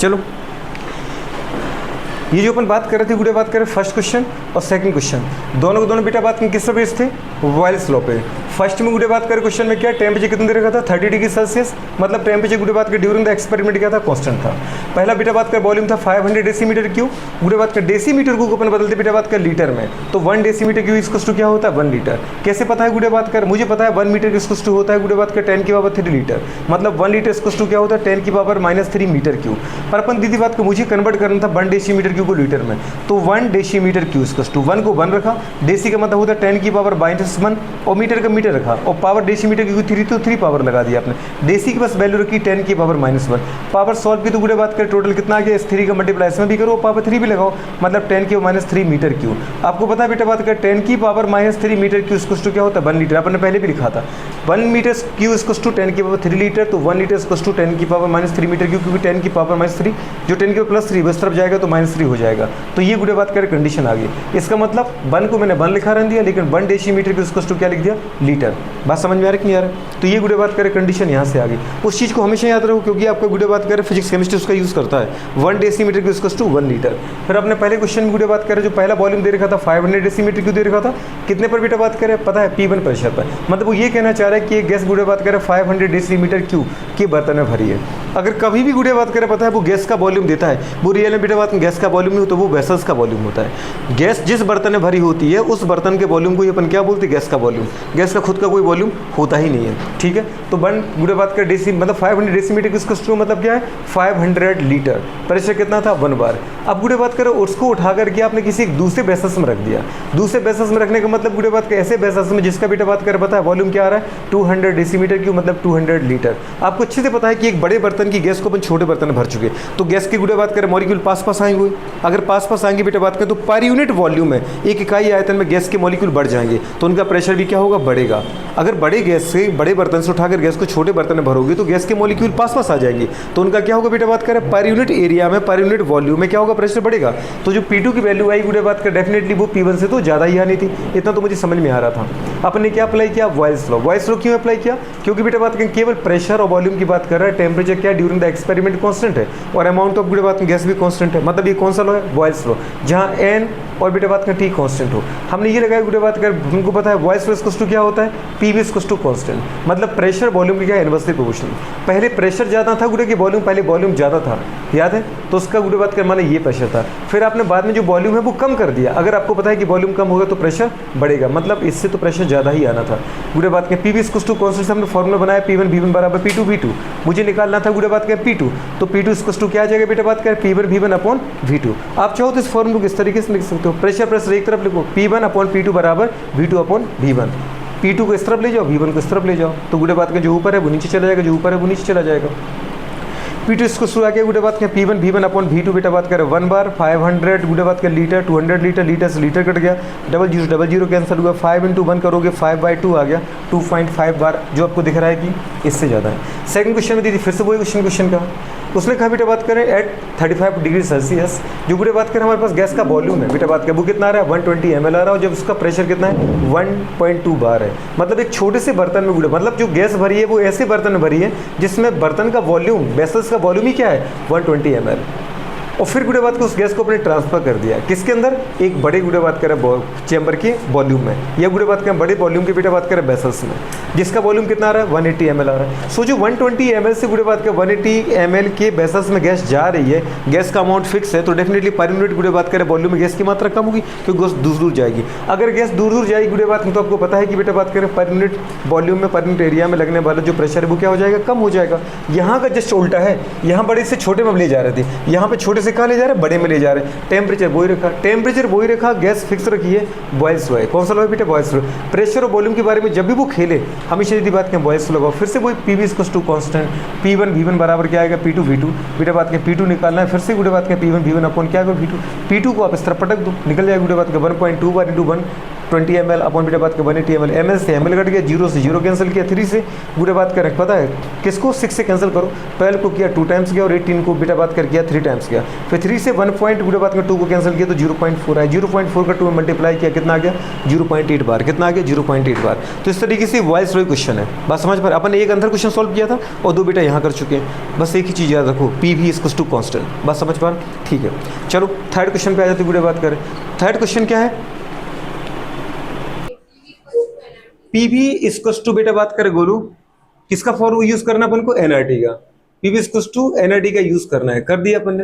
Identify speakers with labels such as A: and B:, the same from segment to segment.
A: चलो, ये जो अपन बात कर रहे थे गुड़े, बात करें फर्स्ट क्वेश्चन और सेकंड क्वेश्चन, दोनों को दोनों बेटा बात करें किस पे बेस्ड थे, बॉयल्स लॉ पे। फर्स्ट में गुड़े बात करें क्वेश्चन में क्या टेम्परेचर कितना दे रखा था 30 डिग्री सेल्सियस, मतलब टेम्परेचर गुड़े बात कर ड्यूरिंग द एक्सपेरिमेंट क्या था, कांस्टेंट था। पहला बेटा बात कर वॉल्यूम था 500 डेसीमीटर क्यूब, गुड़े बात कर डेसीमीटर को अपन बदलते बेटा बात कर लीटर में, तो 1 डेसीमीटर क्यूब इक्वल्स टू क्या होता है 1 लीटर। कैसे पता है गुड़े बात कर, मुझे पता है 1 मीटर इक्वल्स टू होता है गुड़े बात कर 10 की पावर 3 लीटर, मतलब 1 लीटर इक्वल्स टू क्या होता है 10 की पावर -3 मीटर क्यूब। पर अपन दीदी बात को मुझे कन्वर्ट करना था 1 डेसीमीटर क्यूब को लीटर में, तो 1 डेसीमीटर क्यूब इक्वल्स टू 1 को 1 रखा, डेसी का मतलब होता है 10 की पावर -1 और मीटर का मीटर रखा, और पावर डेसीमीटर की 3 तो 3 पावर लगा दिया आपने, डेसी की बस वैल्यू रखी 10 की पावर -1। पावर सॉल्व की तो गुड़े बात करें टोटल कितना आ गया, इस 3 का मल्टीप्लाई इसमें भी करो, पावर 3 भी लगाओ, मतलब 10 की -3 मीटर क्यूब। आपको पता है बेटा बात करें 10 की power -3 metre cube equals to क्या होता है 1 लीटर, आपने पहले भी लिखा था 1 मीटर क्यूब इक्वल्स टू 10 की पावर 3 लीटर, तो 1 लीटर इक्वल्स टू 10 की पावर -3 मीटर क्यूब, क्योंकि 10 की पावर -3 जो 10 की पावर +3 उस तरफ जाएगा तो -3 हो जाएगा, तो ये गुड़े बात करें कंडीशन आ गई। इसका मतलब 1 को मैंने 1 लिखा रह दिया, लेकिन 1 डेसीमीटर क्यूब इक्वल्स टू क्या लिख दिया लीटर। बात समझ में आ रही कि नहीं आ रहा? तो ये गुड़े बात करें कंडीशन यहाँ से आ गई। उस चीज़ को हमेशा याद रखो, क्योंकि आपका गुड़े बात करें फिजिक्स केमिस्ट्री उसका यूज़ करता है 1 decimetre cube equals to 1 litre. फिर अपने पहले क्वेश्चन में गुड़े बात करें जो पहला वॉल्यूम दे रखा था 500 डेसीमीटर क्यूब दे रखा था, कितने पर बेटा बात करें पता है P1 प्रेशर पर, मतलब वो ये कहना चाह रहा है कि ये गैस गुड़े बात करें 500 डेसीमीटर क्यूब के बर्तन में भरी है। अगर कभी भी गुड़े बात करें पता है वो गैस का वॉल्यूम देता है, वो रियल में बेटा बात गैस का वॉल्यूम नहीं होता, वो वेसल्स का वॉल्यूम होता है। गैस जिस बर्तन में भरी होती है उस बर्तन के वॉल्यूम को अपन क्या बोलते हैं गैस का वॉल्यूम, गैस का खुद का कोई वॉल्यूम होता ही नहीं है, ठीक है। तो 1 गुड़े बात कर डेसी मतलब 500 डेसीमीटर किसका स्ट्रू मतलब क्या है 500 लीटर, प्रेशर कितना था 1 बार। अब गुड़े बात करो उसको उठा करके आपने किसी दूसरे बेसस में रख दिया, दूसरे बेसस में रखने का मतलब गुड़े बात कर ऐसे बेसस में जिसका बेटा बात कर पता है वॉल्यूम क्या आ रहा है 200 डेसीमीटर क्यूब मतलब 200 लीटर। आपको अच्छे से पता है कि एक बड़े बर्तन की गैस को अपन छोटे बर्तन में भर चुके, तो गैस की गुड़े बात करें मॉलिक्यूल पास आएंगे, अगर पास आएंगे बेटा बात करें तो पर यूनिट वॉल्यूम में एक इकाई आयतन में गैस के मॉलिक्यूल बढ़ जाएंगे, तो उनका प्रेशर भी क्या होगा बढ़ेगा। अगर बड़े गैस से बड़े बर्तन से उठाकर गैस को छोटे बर्तन में भरोगे तो गैस के मॉलिक्यूल पास आ जाएंगे, तो उनका क्या होगा बेटा बात करें पर यूनिट एरिया में पर यूनिट वॉल्यूम में क्या होगा प्रेशर बढ़ेगा। तो जो P2 की वैल्यू आई गुड़े बात कर डेफिनेटली वो P1 से तो ज़्यादा ही आनी थी, इतना तो मुझे समझ में आ रहा था। अपने क्या अप्लाई किया बॉयल्स लॉ। बॉयल्स लॉ क्यों अप्लाई किया, क्योंकि बेटा बात करें केवल प्रेशर और वॉल्यूम की बात कर रहा है, टेम्परेचर क्या ड्यूरिंग द एक्सपेरिमेंट कांस्टेंट है और अमाउंट ऑफ गुड़े बात में गैस भी कांस्टेंट है, मतलब ये कौन सा लॉ है बॉयल्स लॉ, जहाँ n और बेटा बात का T कांस्टेंट हो। हमने ये लगाया गुड़े बात कर हमको पता है बॉयल्स लॉ इक्वल्स टू क्या होता है P भी इक्वल्स टू कांस्टेंट, मतलब प्रेशर वॉल्यूम की क्या है इनवर्सली प्रोपोर्शनल। पहले प्रेशर ज़्यादा था गुड़े की वॉल्यूम, पहले वॉल्यूम ज़्यादा था याद है, तो उसका गुड़े बात कर माना ये प्रेशर था, फिर आपने बाद में जो वॉल्यूम है वो कम कर दिया। अगर आपको पता है कि वॉल्यूम कम होगा तो प्रेशर बढ़ेगा, मतलब इससे तो प्रेशर ज़्यादा ही आना था। गुड़े बात के P भी इक्वल्स टू कांस्टेंट से हमने फॉर्मूला बनाया P1 V1 बराबर P2 V2, मुझे निकालना था गुड़े बात कर P2, तो P2 इक्वल्स टू क्या आ जाएगा बेटा बात कर P1 V1 अपॉन V2। आप चाहो तो इस फॉर्मूला को किस तरीके से लिख सकते हो, प्रेशर एक तरफ लिखो P1 अपॉन P2 बराबर V2 अपॉन V1, P2 को इस तरफ ले जाओ V1 को इस तरफ ले जाओ, तो गुड़े बात का जो ऊपर है वो नीचे चला जाएगा, जो ऊपर है वो नीचे चला जाएगा। P2 इसको शुरू आगे गुड़े बात करें P1 V1 अपॉन V2 बेटा बात करें 1 बार 500 गुड़े बात करें लीटर 200 लीटर, लीटर से लीटर कट गया, डबल जीरो कैंसिल हुआ, 5 × 1 करोगे 5/2 आ गया, 2.5 बार जो आपको दिख रहा है कि इससे ज़्यादा है। सेकंड क्वेश्चन में दीदी फिर से वही क्वेश्चन का उसने कहा बेटा बात करें एट 35 डिग्री सेल्सियस जो गुड़े बात करें हमारे पास गैस का वॉल्यूम है बेटा बात करें वो कितना आ रहा है 120 ml आ रहा है, और जब उसका प्रेशर कितना है 1.2 बार है, मतलब एक छोटे से बर्तन में गुड़े मतलब जो गैस भरी है वो ऐसे बर्तन में भरी है जिसमें बर्तन का वॉल्यूम वेसल्स का वॉल्यूम ही क्या है 120 ml। और फिर गुड़े बात को उस गैस को अपने ट्रांसफर कर दिया किसके अंदर, एक बड़े गुड़े बात करें चैम्बर के वॉल्यूम में, या गुड़े बात करें बड़े वॉल्यूम के बेटा बात करें वेसल्स में, जिसका वॉल्यूम कितना आ रहा है 180 ml आ रहा है। सो जो 120 ml से गुड़े बात करें 180 ml के वेसल्स में गैस जा रही है, गैस का अमाउंट फिक्स है, तो डेफिनेटली पर यूनिट गुड़े बात करें वॉल्यूम में गैस की मात्रा कम होगी क्योंकि गैस दूर जाएगी। अगर गैस दूर जाएगी गुड़े बात में तो आपको पता है कि बेटा बात करें पर यूनिट वॉल्यूम में पर यूनिट एरिया में लगने वाला जो प्रेशर है वो क्या हो जाएगा कम हो जाएगा। यहाँ का जस्ट उल्टा है, यहाँ बड़े से छोटे में ले जा रहे थे, यहाँ पे छोटे से कहाँ ले जा रहे हैं बड़े में ले जा रहे हैं। टेम्परेचर वही रखा, गैस फिक्स रखी है, बॉयल्स लॉ है। कौन सा लॉ है बेटा बॉयल्स लॉ। प्रेशर और वॉल्यूम के बारे में जब भी वो खेले हमेशा यदि बात करें बॉयल्स लॉ लगाओ, फिर से वही P भी equals to constant P1 V1 बराबर क्या आएगा P2 V2 बेटा बात करें P2 निकालना है, फिर से गुड़े बात करें P1 V1 अपॉन क्या आएगा V2, P2 को आप इस तरफ पटक दो निकल जाएगा गुड़े बात करें 1.2 बार × 1 20 ml अपॉन बेटा बात कर 180 ml, ml से ml कट गया, 0 से 0 कैंसिल किया, 3 से बेटा बात कर पता है किसको 6 से कैंसिल करो, 12 को किया 2 टाइम्स किया और 18 को बेटा बात कर किया 3 टाइम्स किया, फिर 3 से 1 पॉइंट बेटा बात कर 2 को कैंसिल किया तो 0.4 आया, 0.4 का 2 में मल्टीप्लाई किया कितना आ गया 0.8 बार, कितना आ गया 0.8 बार। तो इस तरीके से वॉइसरॉय क्वेश्चन है, बात समझ पर। अपन एक अंदर क्वेश्चन सॉल्व किया था और 2 बेटा यहाँ कर चुके हैं, बस एक ही चीज़ याद रखो P V equals to constant, बात समझ पा। ठीक है, चलो थर्ड क्वेश्चन पे आ जाते बेटा बात करें। थर्ड क्वेश्चन क्या है, पीवी इक्वल्स टू बेटा बात करें गोलू किसका फॉर्मूला यूज करना अपन को, एनआरटी का, पीवी इक्वल्स टू एनआरटी का यूज करना है, कर दिया अपन ने।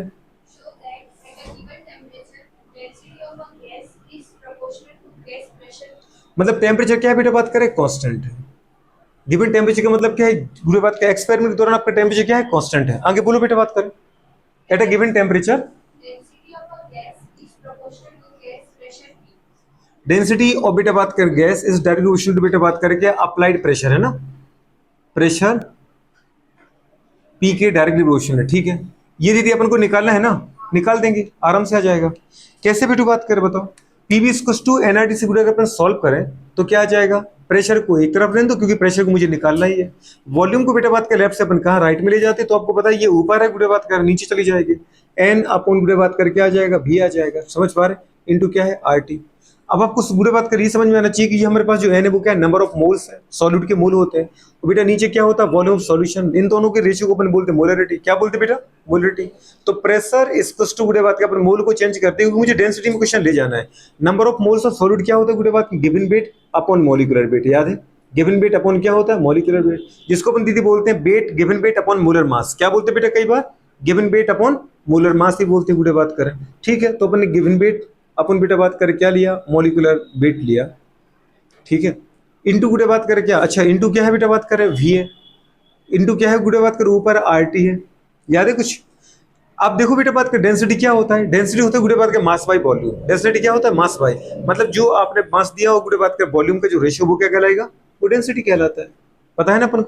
A: मतलब टेम्परेचर क्या है बेटा बात करें, कांस्टेंट है। गिवन टेम्परेचर का मतलब क्या है, पूरे बात का एक्सपेरिमेंट के दौरान आपका टेम्परेचर क्या है, कांस्टेंट है। आगे बोलो बेटा बात करें, at a given temperature density of बेटा बात कर gas is directly proportional to बेटा बात करके अप्लाइड प्रेशर है ना, प्रेशर पी के डायरेक्टली प्रोपोर्शनल है। ठीक है, ये दीदी अपन को निकालना है ना, निकाल देंगे आराम से आ जाएगा। कैसे बेटू बात करें बताओ, पीवी इक्वल्स टू एनआरटी से अगर अपन सॉल्व करें तो क्या आ जाएगा, प्रेशर को एक तरफ रहने दो क्योंकि प्रेशर को मुझे निकालना ही है। वॉल्यूम को बेटा बात कर लेफ्ट से अपन कहाँ राइट में ले जाते, तो आपको पता है ये ऊपर है बेटा बात कर नीचे चली जाएगी, एन अपॉन बेटा बात करके आ जाएगा भी आ जाएगा, समझ पा रहे, इनटू क्या है आरटी। अब आपको बुरे बात कर ये समझ में आना चाहिए कि ये हमारे पास जो एन है वो क्या है, नंबर ऑफ मोल्स है, सॉल्यूट के मोल होते हैं। तो बेटा नीचे क्या होता है, वॉल्यूम ऑफ सॉल्यूशन, इन दोनों के रेशियो को अपन बोलते हैं मोलरिटी। क्या बोलते हैं बेटा, मोलरिटी। तो प्रेशर इक्वल्स टू बुरे बात का अपन मोल को चेंज करते हैं क्योंकि मुझे डेंसिटी में क्वेश्चन ले जाना है। Number of moles of solute क्या होता है बुरे बात, given weight upon molecular weight, याद है गिवन वेट अपॉन क्या होता है, मॉलिक्यूलर वेट, जिसको अपन दीदी बोलते हैं weight given weight upon molar mass. क्या बोलते हैं बेटा, कई बार given weight upon molar mass ही बोलते हैं बुरे बात करें। ठीक है, तो अपन ने गिवन वेट अपन बेटा बात कर क्या लिया, मॉलिक्यूलर वेट लिया। ठीक है, इनटू गुड़े बात करें क्या, अच्छा इनटू क्या है बेटा बात करें वी है, इनटू क्या है गुड़े बात करें ऊपर आरटी है, याद है कुछ। आप देखो बेटा बात कर डेंसिटी क्या होता है, डेंसिटी होता है गुड़े बात के मास बाई वॉल्यूम। डेंसिटी क्या होता है, मास बाई, मतलब जो आपने मास दिया हो गुड़े बात के वॉल्यूम का जो रेशियो वो क्या कहलाएगा, वो डेंसिटी कहलाता है, पता है ना अपन।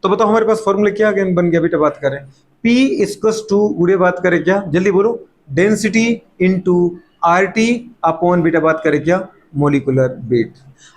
A: तो बताओ हमारे पास फॉर्मूला क्या बन गया बेटा बात करें, P इक्वल्स टू गुड़े बात करें क्या, जल्दी बोलो, डेंसिटी इनटू आरटी अपॉन बेटा बात करें क्या, मोलिकुलर वेट।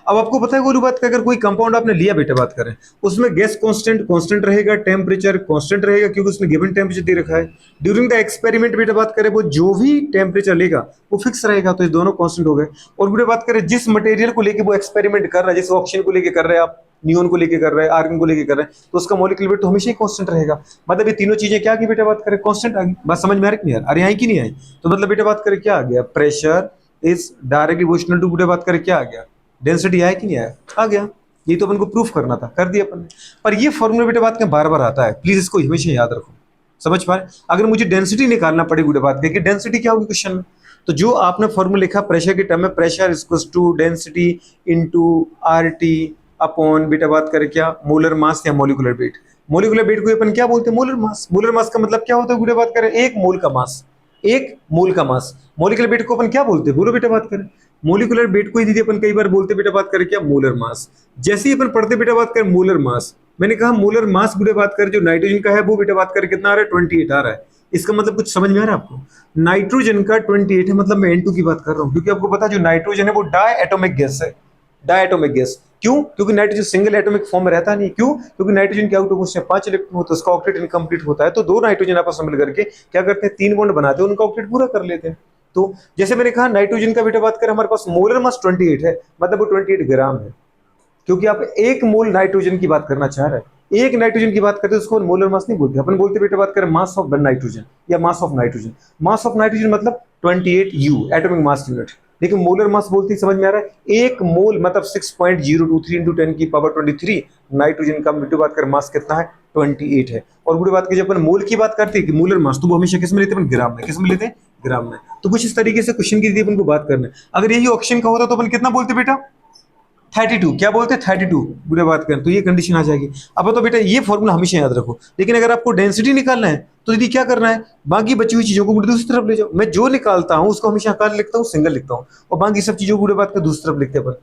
A: अब आपको पता है गोलू बात का, अगर कोई कंपाउंड आपने लिया बेटा बात करें, उसमें गैस कांस्टेंट रहेगा, टेम्परेचर कांस्टेंट रहेगा क्योंकि उसमें गिवन टेम्परेचर दे रखा है। ड्यूरिंग द एक्सपेरिमेंट बेटा बात करें वो जो भी टेम्परेचर लेगा वो फिक्स रहेगा, तो ये दोनों कांस्टेंट हो गए। और बेटा बात करें जिस मटेरियल को लेके वो एक्सपेरिमेंट कर रहा है, जैसे ऑक्सीजन को लेके कर रहे हैं आप, नियोन को लेके कर रहे हैं, आर्गन को लेके कर रहे हैं, तो उसका मॉलिक्यूलर वेट तो हमेशा ही कांस्टेंट रहेगा। मतलब ये तीनों चीजें क्या की बेटा बात करें, कांस्टेंट आ गई। बात समझ में आ रही नहीं यार, अरे आई कि नहीं आई। तो मतलब बेटा बात करें क्या आ गया, pressure is directly proportional to बेटा बात करें क्या आ गया, डेंसिटी आया कि नहीं आया, आ गया। ये तो अपन को प्रूफ करना था, कर दिया अपन ने। पर ये फॉर्मूला बेटा बात में बार बार आता है, प्लीज इसको हमेशा याद रखो, समझ पा रहे। अगर मुझे डेंसिटी निकालना पड़े बेटा बात कि डेंसिटी क्या होगी क्वेश्चन में, तो जो आपने फॉर्मूला लिखा प्रेशर के टर्म में, pressure equals to density into RT upon बेटा बात करें क्या, मोलर मास या मोलिकुलर वेट। मोलिकुलर वेट को अपन क्या बोलते हैं, मोलर मास। मोलर मास का मतलब क्या होता है बेटा बात करें, एक मोल का मास, एक मोल का मास। मोलिकुलर वेट को अपन क्या बोलते हैं, बोलो बेटा बात करें। मोलिकुलर वेट को ही दीदी अपन कई बार बोलते बेटा बात करें क्या, मोलर मास। जैसे ही अपन पढ़ते बेटा बात करें मोलर मास, मैंने कहा मोलर मास बेटा बात करें जो नाइट्रोजन का है वो बेटा बात करें कितना आ रहा है, 28 आ रहा है। इसका मतलब कुछ समझ में आ रहा है आपको, नाइट्रोजन का 28 है, मतलब मैं N2 की बात कर रहा हूँ, क्योंकि आपको पता है जो नाइट्रोजन है वो डाई एटॉमिक गैस है, डाई एटॉमिक गैस। क्यों, क्योंकि नाइट्रोजन सिंगल एटॉमिक फॉर्म में रहता नहीं। क्यों, क्योंकि नाइट्रोजन के आउटर मोस्ट में 5 इलेक्ट्रॉन होता है, उसका ऑक्टेट इनकम्प्लीट होता है, तो दो नाइट्रोजन आपस में मिल करके क्या करते हैं, 3 बॉन्ड बनाते हैं, उनका ऑक्टेट पूरा कर लेते हैं। तो जैसे मैंने कहा नाइट्रोजन का बेटा बात करें हमारे पास मोलर मास 28 है, मतलब वो 28 ग्राम है, क्योंकि आप एक मोल नाइट्रोजन की बात करना चाह रहे हैं, एक नाइट्रोजन की बात करते हैं उसको मोलर मास नहीं बोलते, अपन बोलते बेटा बात करें मास ऑफ नाइट्रोजन या mass of nitrogen. Mass of nitrogen मतलब 28 U एटॉमिक मास यूनिट, लेकिन मोलर मास बोलते ही समझ में आ रहा है, एक मोल मतलब 6.023 इंटू 10 की पावर 23 नाइट्रोजन का बेटा बात करें मास कितना है, 28 है। और बुरी बात की जब अपन मोल की बात करते हैं कि मोलर मास, तो वो हमेशा किस में लेते हैं, ग्राम में। किस में लेते हैं, ग्राम में। तो कुछ इस तरीके से क्वेश्चन की अपन को बात करना है। अगर यही ऑप्शन का होता तो अपन कितना बोलते बेटा, 32। क्या बोलते हैं, 32 बुरे बात करें, तो ये कंडीशन आ जाएगी। अब तो बेटा ये फॉर्मूला हमेशा याद रखो, लेकिन अगर आपको डेंसिटी निकालना है तो दीदी क्या करना है, बाकी बची हुई चीजों को दूसरी तरफ ले जाओ। मैं जो निकालता हूं उसको हमेशा आकार लिखता हूँ, सिंगल लिखता हूँ, और बाकी सब चीजों को बुरे बात कर दूसरी तरफ लिखते हैं अपन।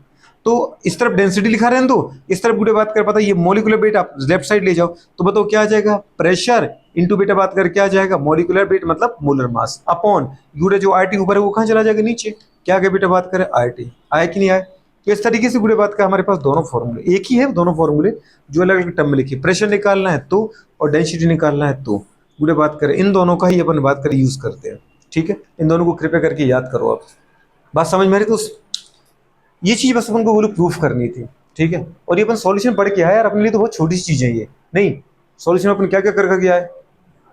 A: तो इस तरफ डेंसिटी लिखा रहने दो, इस तरफ बुरे बात कर पता ये मॉलिक्यूलर वेट आप लेफ्ट साइड ले जाओ, तो बताओ क्या आ जाएगा, प्रेशर इंटू बेटा बात कर क्या आ जाएगा, मॉलिक्यूलर वेट मतलब मोलर मास अपॉन यूरे जो आरटी ऊपर है वो कहाँ चला जाएगा, नीचे। क्या गया बेटा बात करें, आरटी। आया कि नहीं आया, तो इस तरीके से गुड़े बात का हमारे पास दोनों फॉर्मूले एक ही है, दोनों फॉर्मूले जो अलग अलग टर्म में लिखे, प्रेशर निकालना है तो और डेंसिटी निकालना है तो गुड़े बात करें इन दोनों का ही अपन बात करें यूज करते हैं। ठीक है, इन दोनों को कृपया करके याद करो आप। बात समझ में आ रही दोस्त? ये चीज बस अपन को बोलो प्रूफ करनी थी। ठीक है, और ये अपन सॉल्यूशन पढ़ के आया यार, अपने लिए तो बहुत छोटी सी चीजें ये नहीं, सॉल्यूशन अपन क्या क्या कर गया है,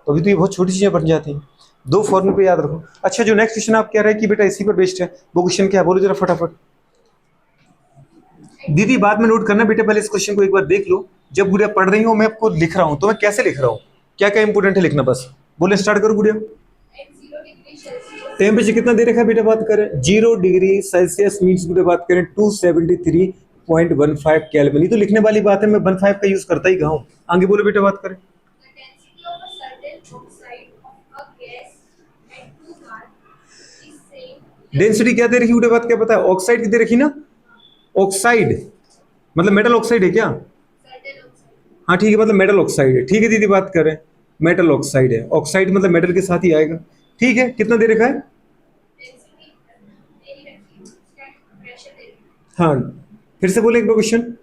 A: तो अभी तो ये बहुत छोटी चीजें बन जाती हैं। दो फॉर्मूले पे याद रखो। अच्छा, जो नेक्स्ट क्वेश्चन आप कह रहे हैं कि बेटा इसी पर बेस्ड है, वो क्वेश्चन क्या है बोलो जरा फटाफट। दीदी बाद में नोट करना बेटा, पहले इस क्वेश्चन को एक बार देख लो। जब गुड़िया पढ़ रही हो मैं आपको लिख रहा हूं तो मैं कैसे लिख रहा हूं, क्या क्या इंपोर्टेंट है लिखना, बस बोले स्टार्ट करो गुड़िया। टेम्परेचर कितना दे रखा है बेटा, बात करें 0 डिग्री सेल्सियस मीन्स बेटा बात करें 273.15 केल्विन। ये तो लिखने वाली बात है, मैं 15 का यूज करता ही कहा हूं। आगे बोलो बेटा बात करें। डेंसिटी क्या दे रखी बेटा बात क्या पता है, ऑक्साइड की दे रखी ना, ऑक्साइड मतलब मेटल ऑक्साइड है क्या? हाँ ठीक है, मतलब मेटल ऑक्साइड है। ठीक है दीदी बात करें, मेटल ऑक्साइड है, ऑक्साइड मतलब मेटल के साथ ही आएगा। ठीक है, कितना दे रखा है? हाँ फिर से बोले एक बार क्वेश्चन।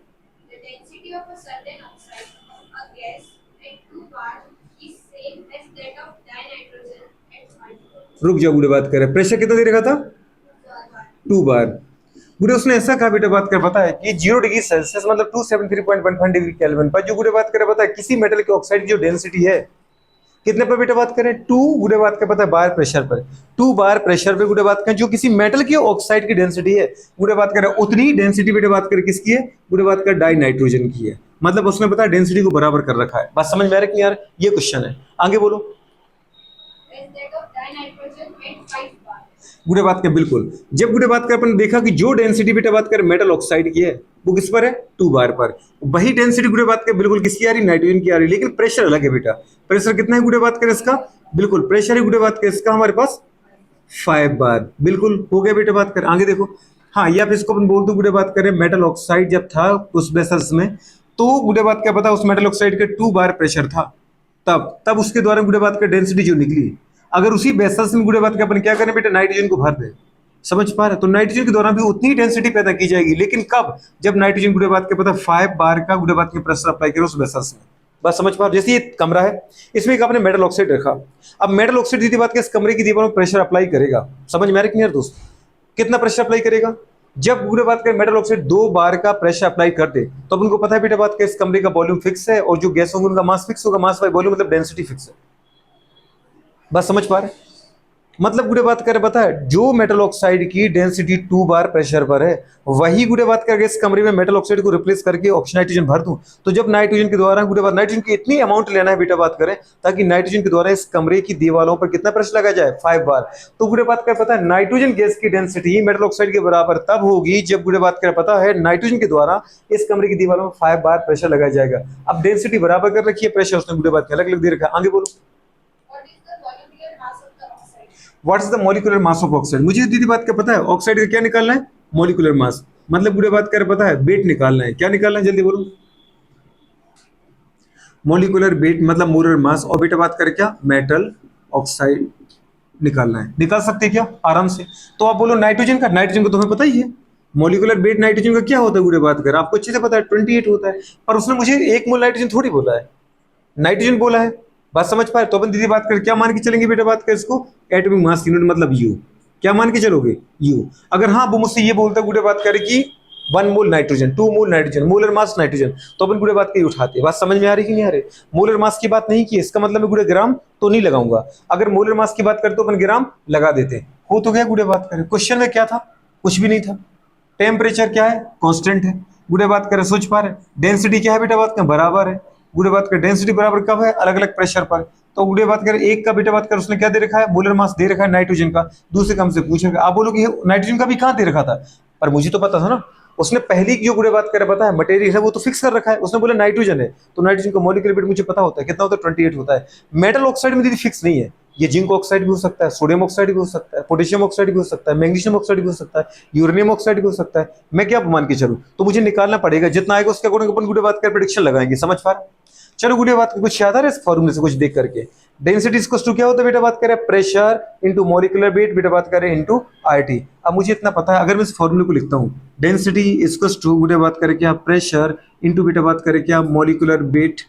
A: रुक जाओ गुड़े बात करें, प्रेशर कितना दे रखा था? 2 बार। गुड़े उसने ऐसा कहा बेटा बात कर पता है कि 0 डिग्री सेल्सियस मतलब 273.15 डिग्री केल्विन पर जो गुड़े बात करे पता है किसी मेटल के ऑक्साइड की जो डेंसिटी है कितने पर बेटा बात करें 2 गुड़े बात कर पता है बार प्रेशर पर, 2 बार प्रेशर पे गुड़े बात करें जो किसी मेटल की ऑक्साइड की डेंसिटी है गुड़े बात करें उतनी ही डेंसिटी बेटा बात करें किसकी है, गुड़े बात कर डाई नाइट्रोजन की है। मतलब उसने पता है डेंसिटी को बराबर कर रखा है। बात समझ में आ रही है यार, ये क्वेश्चन है। आगे बोलो। गुड़े बात कर बिल्कुल, जब गुड़े बात कर अपन देखा कि जो डेंसिटी बेटा बात कर मेटल ऑक्साइड की है वो किस पर है 2 बार पर, वही डेंसिटी गुड़े बात कर बिल्कुल किसकी आ रही, नाइट्रोजन की आ रही, लेकिन प्रेशर अलग है बेटा। प्रेशर कितना है गुड़े बात कर इसका, बिल्कुल प्रेशर है गुड़े बात कर इसका हमारे पास 5 बार। बिल्कुल हो गया बेटा बात कर। आगे देखो, हाँ या फिर इसको अपन बोल दो गुड़े बात करें मेटल ऑक्साइड जब था उस बेसल्स में तो गुड़े बात क्या पता उस मेटल ऑक्साइड के 2 बार प्रेशर था, तब उसके द्वारा गुड़े बात का डेंसिटी जो निकली। अगर उसी बेसल्स में गुड़े बात के अपन क्या करें बेटा नाइट्रोजन को भर दे, समझ पा रहे, तो नाइट्रोजन के दौरान भी उतनी डेंसिटी पैदा की जाएगी, लेकिन कब, जब नाइट्रोजन गुड़े बात के पता 5 बार का गुड़े बात के प्रेशर अप्लाई करो उस बेसल्स में। बस समझ पा रहे, जैसे ये कमरा है इसमें एक आपने मेटल ऑक्साइड रखा, अब मेटल ऑक्साइड दीदी बात के इस कमरे की दीवार में प्रेशर अप्लाई करेगा, समझ में आ रहा है क्लियर दोस्त? कितना प्रेशर अप्लाई करेगा, जब गुड़े बात के मेटल ऑक्साइड 2 बार का प्रेशर अप्लाई कर दे तो अपन को पता है बेटा बात के इस कमरे का वॉल्यूम फिक्स है और जो गैस होंगे उनका मास फिक्स होगा, मास बाय वॉल्यूम मतलब डेंसिटी फिक्स है। बस समझ पा रहे, मतलब गुड़े बात करें पता है जो मेटल ऑक्साइड की डेंसिटी 2 बार प्रेशर पर है वही गुड़े बात करके इस कमरे में मेटल ऑक्साइड को रिप्लेस करके ऑक्सीजन नाइट्रोजन भर दूं, तो जब नाइट्रोजन के द्वारा गुड़े बात नाइट्रोजन की इतनी अमाउंट लेना है बेटा बात करें ताकि नाइट्रोजन के द्वारा इस कमरे की दीवारों पर कितना प्रेशर लगा जाए 5 बार, तो गुड़े बात कर पता है नाइट्रोजन गैस की डेंसिटी मेटल ऑक्साइड के बराबर तब होगी जब गुड़े बात कर पता है नाइट्रोजन के द्वारा इस कमरे की दीवारों में 5 बार प्रेशर लगाया जाएगा। अब डेंसिटी बराबर कर रखी है, प्रेशर उसने गुड़े बात अलग अलग दे रखा है। आगे बोलो। What is the molecular mass of oxide, मुझे दीदी बात का पता है ऑक्साइड का क्या निकालना है, मॉलिक्यूलर मास, मतलब बुरे बात कर पता है वेट निकालना है, क्या निकालना है जल्दी बोलो। मॉलिक्यूलर वेट मतलब मोलर मास, और बेटा बात करें क्या मेटल ऑक्साइड निकालना है, निकाल सकते हैं क्या आराम से। तो आप बोलो नाइट्रोजन का, नाइट्रोजन को तुम्हें पता ही है मॉलिक्यूलर वेट नाइट्रोजन का क्या होता है बुरे बात कर, आपको अच्छे से पता है 28 होता है, पर उसने मुझे 1 मोल नाइट्रोजन थोड़ी बोला है, नाइट्रोजन बोला है। बात समझ पाए, तो अपन दीदी बात कर क्या मान के चलेंगे बेटा बात कर इसको एटॉमिक मास यूनिट मतलब यू, क्या मान के चलोगे यू। अगर हाँ वो मुझसे ये बोलता गुड़े बात करे कि 1 mole nitrogen 2 mole nitrogen molar mass nitrogen, तो अपन गुड़े बात की उठाते। बात समझ में आ रही कि नहीं आ रही, मोलर मास की बात नहीं की, इसका मतलब मैं गुड़े ग्राम तो नहीं लगाऊंगा, अगर मोलर मास की बात करते तो अपन ग्राम लगा देते। हो तो गया गुड़े बात करें, क्वेश्चन में क्या था, कुछ भी नहीं था। टेम्परेचर क्या है कांस्टेंट है, गुड़े बात करें सोच पा रहे, डेंसिटी क्या है बेटा बात करें बराबर है, गुड़े बात करें डेंसिटी बराबर कब है अलग अलग प्रेशर पर, तो गुड़े बात करें एक का बेटा बात कर उसने क्या दे रखा है मोलर मास दे रखा है नाइट्रोजन का, दूसरे कम से पूछेगा आप बोलो कि नाइट्रोजन का भी कहाँ दे रखा था, पर मुझे तो पता था ना, उसने पहली जो गुड़े बात करे पता है मटेरियल है वो तो फिक्स कर रखा है, उसने बोला नाइट्रोजन है तो नाइट्रोजन का मॉलिक्यूलर वेट मुझे पता होता है कितना होता है 28 होता है। मेटल ऑक्साइड में दीदी फिक्स नहीं है, ये जिंक ऑक्साइड भी हो सकता है, सोडियम ऑक्साइड भी हो सकता है, पोटेशियम ऑक्साइड भी हो सकता है, मैग्नीशियम ऑक्साइड भी हो सकता है, यूरेनियम ऑक्साइड भी हो सकता है। मैं क्या मान के चलूं, तो मुझे निकालना पड़ेगा, जितना आएगा उसके अकॉर्डिंग अपन गुड़े बात कर प्रेडिक्शन लगाएंगे, समझ पा रहे। चलो गुड़े बात को कुछ याद आ रहा है इस फॉर्मूले से कुछ देख करके, डेंसिटी इक्वल्स टू क्या होता है बेटा बात करें प्रेशर इनटू मॉलिक्यूलर वेट बेटा बात करें इनटू आरटी। अब मुझे इतना पता है अगर मैं इस फॉर्मूले को लिखता हूं डेंसिटी इक्वल्स टू गुड़े बात करें क्या प्रेशर इनटू बेटा बात करें क्या मॉलिक्यूलर वेट,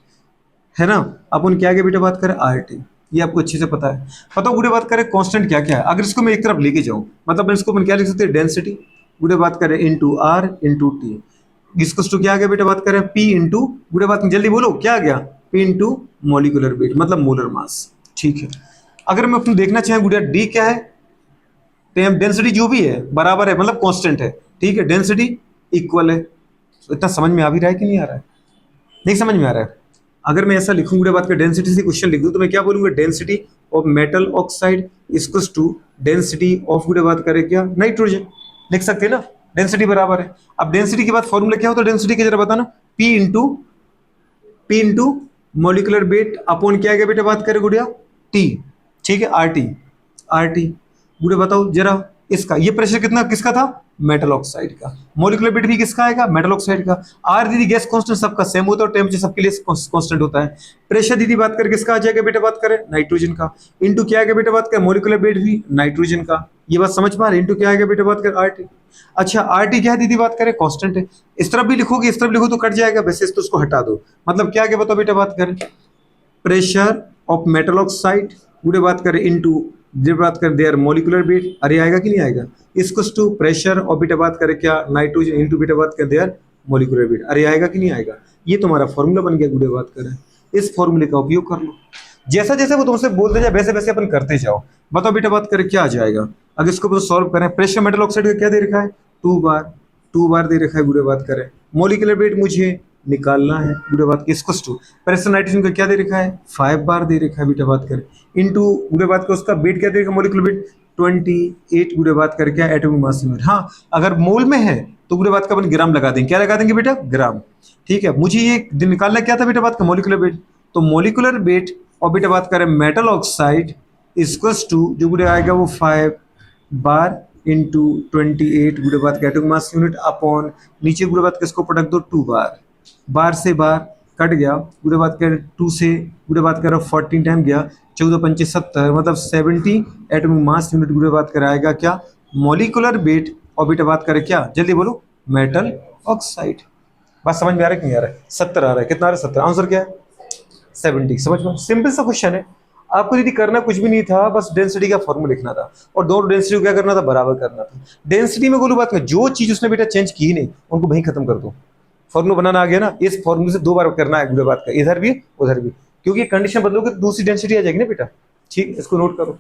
A: है ना, अपन क्या आगे बेटा बात करें आरटी, ये आपको अच्छे से पता है। बताओ गुड़े बात करें कांस्टेंट क्या क्या है, अगर इसको मैं एक तरफ लेके जाऊं मतलब इसको अपन क्या लिख सकते हैं डेंसिटी गुड़े बात करें इंटू आर इंटू टी, इसको टू क्या आ गया बेटा बात करें पी इंटू गुड़े बात जल्दी बोलो क्या आ गया पी इंटू मॉलिक्यूलर वेट मतलब मोलर मास। ठीक है, अगर मैं अपने देखना चाहें गुड़िया डी क्या है, डेंसिटी जो भी है बराबर है मतलब कांस्टेंट है, ठीक है, डेंसिटी इक्वल है। तो इतना समझ में आ भी रहा है कि नहीं आ रहा है, नहीं समझ में आ रहा है। अगर मैं ऐसा लिखूं गुड़े बात कर डेंसिटी से क्वेश्चन लिख दूं तो मैं क्या बोलूंगा density of metal oxide equals to density of गुड़े बात करें क्या नाइट्रोजन, लिख सकते हैं ना, डेंसिटी बराबर है। अब डेंसिटी के बाद फॉर्मूला क्या होता है डेंसिटी की जरा बताना, P into molecular weight upon क्या गया बेटा बात करें गुड़िया टी, ठीक है, आर टी गुड़े बताओ जरा इसका, ये प्रेशर कितना किसका था मेटल ऑक्साइड का, मोलिकुलर वेट भी किसका आएगा मेटल ऑक्साइड का, आर दीदी गैस कांस्टेंट सबका सेम होता है और टेम्परेचर सबके लिए कांस्टेंट होता है। प्रेशर दीदी बात करें किसका आ जाएगा बेटा बात करें नाइट्रोजन का, इनटू क्या आएगा बेटा बात करें मोलिकुलर वेट भी नाइट्रोजन का, ये बात समझ पा रहे, इनटू क्या आएगा बेटा बात करें आरटी। अच्छा आरटी क्या है दीदी बात करें कांस्टेंट है, इस तरफ भी लिखोगे इस तरफ लिखो तो कट जाएगा, वैसे तो उसको हटा दो, मतलब क्या आगे बताओ बेटा बात करें प्रेशर ऑफ मेटल ऑक्साइड पूरे बात करें इनटू जब बात करें देयर मोलिकुलर वेट, अरे आएगा कि नहीं आएगा, इसको टू प्रेशर और बेटा बात करें क्या नाइट्रोजन इनटू बेटा बात करें देयर मोलिकुलर वेट, अरे आएगा कि नहीं आएगा, ये तुम्हारा फॉर्मूला बन गया गुड़े बात करें, इस फॉर्मूले का उपयोग कर लो, जैसा जैसे वो तुमसे बोलते जाए वैसे वैसे अपन करते जाओ। बताओ बेटा बात करें क्या आ जाएगा, अगर इसको सॉल्व करें प्रेशर मेटल ऑक्साइड का क्या दे रखा है 2 बार दे रखा है गुड़े बात करें, मोलिकुलर वेट मुझे निकालना है गुड़े बात के इसको टू, प्रेशर नाइट्रोजन का क्या दे रखा है 5 बार दे रखा है बेटा बात करें इनटू गुड़े बात का उसका वेट क्या दे रखा है मोलिकुलर वेट 28 गुड़े बात कर क्या एटॉमिक मास यूनिट, हाँ अगर मोल में है तो गुड़े बात का अपन ग्राम लगा देंगे, क्या लगा देंगे बेटा ग्राम, ठीक है। मुझे ये निकालना क्या था बेटा बात का मोलिकुलर वेट, तो मोलिकुलर वेट और बेटा बात करें मेटल ऑक्साइड इक्वल्स टू जो गुड़े आएगा वो 5 बार इंटू 28 गुड़े बात का एटॉमिक मास यूनिट अपॉन नीचे गुड़े बात किसको पटक दो 2 बार से बार कट गया गुड़े बात कर 2 से गुड़े बात कर 14 टाइम गया 14×5 = 70 मतलब 70 एटॉमिक मास यूनिट गुड़े बात कर आएगा क्या मॉलिकुलर वेट और बेटा बात करें क्या जल्दी बोलो मेटल ऑक्साइड। बात समझ में आ रहा है कि नहीं आ रहा है, 70 आ रहा है, कितना आ रहा है 70, आंसर क्या है 70, समझ में, सिंपल सा क्वेश्चन है। आपको दीदी करना कुछ भी नहीं था, बस डेंसिटी का फॉर्मूला लिखना था और दोनों डेंसिटी को क्या करना था बराबर करना था। डेंसिटी में बोलूं बात में जो चीज उसने बेटा चेंज की नहीं उनको वहीं खत्म कर दो, फॉर्मूला बनाना आ गया ना, इस फॉर्मूले से 2 बार करना है गुड़े बात का, इधर भी उधर भी, क्योंकि कंडीशन बदलोगे तो दूसरी डेंसिटी आ जाएगी ना बेटा, ठीक, इसको नोट करो।